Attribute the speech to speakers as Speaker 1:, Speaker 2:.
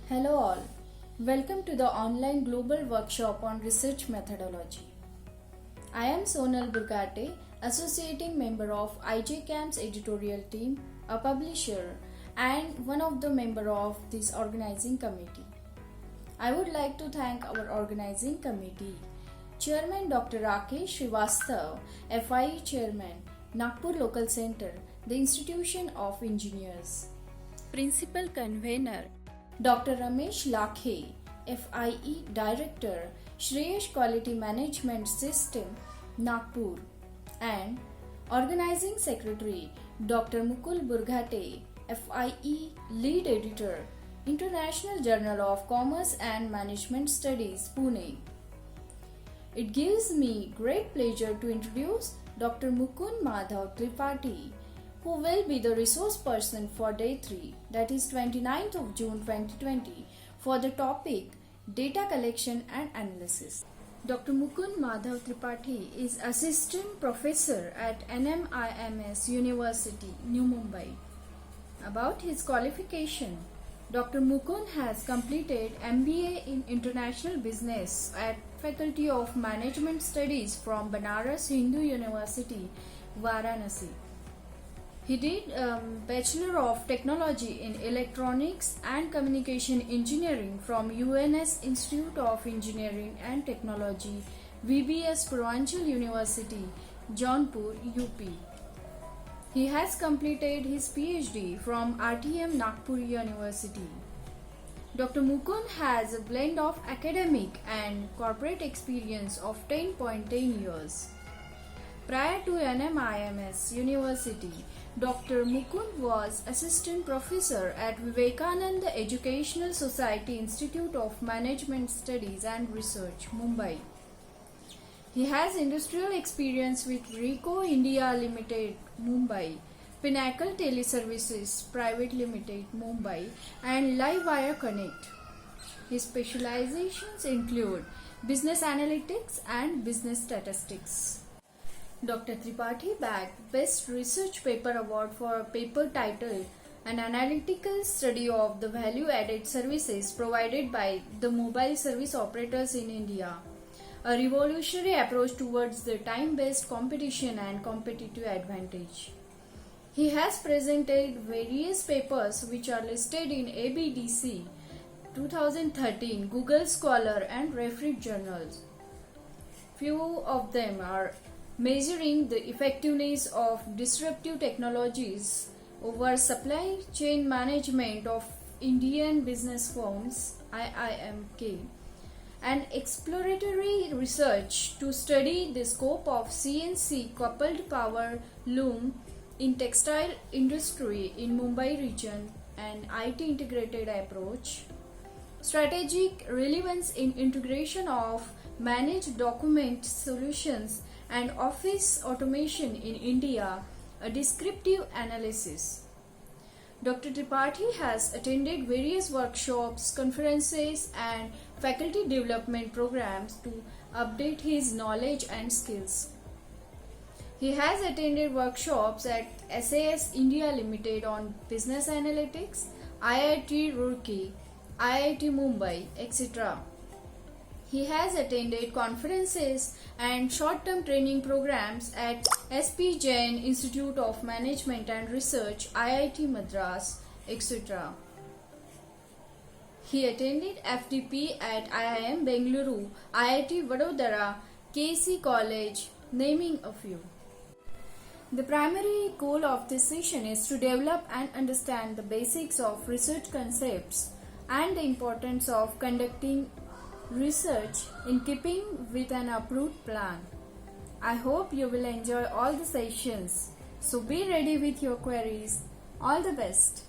Speaker 1: Hello all, welcome to the online global workshop on research methodology. I am Sonal Burgate, associating member of IJCAM's editorial team, a publisher and one of the member of this organizing committee. I would like to thank our organizing committee, Chairman Dr. Rakesh Srivastav, FIE Chairman, Nagpur Local Center, the Institution of Engineers. Principal Convener Dr. Ramesh Lakhe, FIE Director, Shreyash Quality Management System, Nagpur, and Organizing Secretary Dr. Mukul Burgate, FIE Lead Editor, International Journal of Commerce and Management Studies, Pune. It gives me great pleasure to introduce Dr. Mukund Madhav Tripathi, who will be the resource person for day 3, that is 29th of June 2020, for the topic Data Collection and Analysis. Dr. Mukund Madhav Tripathi is Assistant Professor at NMIMS University, New Mumbai. About his qualification, Dr. Mukund has completed MBA in International Business at Faculty of Management Studies from Banaras Hindu University, Varanasi. He did Bachelor of Technology in Electronics and Communication Engineering from UNS Institute of Engineering and Technology, VBS Purvanchal University, Jaunpur, UP. He has completed his PhD from RTM Nagpur University. Dr. Mukund has a blend of academic and corporate experience of 10.10 years. Prior to NMIMS University, Dr. Mukund was Assistant Professor at Vivekananda Educational Society Institute of Management Studies and Research, Mumbai. He has industrial experience with Ricoh India Limited, Mumbai, Pinnacle Teleservices Private Limited, Mumbai, and Livewire Connect. His specializations include business analytics and business statistics. Dr. Tripathi bagged Best Research Paper Award for a paper titled An Analytical Study of the Value-Added Services Provided by the Mobile Service Operators in India, a revolutionary approach towards the time-based competition and competitive advantage. He has presented various papers which are listed in ABDC 2013, Google Scholar and Refereed journals. Few of them are Measuring the Effectiveness of Disruptive Technologies over Supply Chain Management of Indian Business Firms, IIMK, and Exploratory Research to Study the Scope of CNC Coupled Power Loom in Textile Industry in Mumbai region and IT Integrated Approach, Strategic Relevance in Integration of Managed Document Solutions and Office Automation in India, a descriptive analysis. Dr. Tripathi has attended various workshops, conferences, and faculty development programs to update his knowledge and skills. He has attended workshops at SAS India Limited on business analytics, IIT Roorkee, IIT Mumbai, etc. He has attended conferences and short-term training programs at SP Jain Institute of Management and Research, IIT Madras, etc. He attended FDP at IIM Bengaluru, IIT Vadodara, KC College, naming a few. The primary goal of this session is to develop and understand the basics of research concepts and the importance of conducting research in keeping with an approved plan. I hope you will enjoy all the sessions. So be ready with your queries. All the best.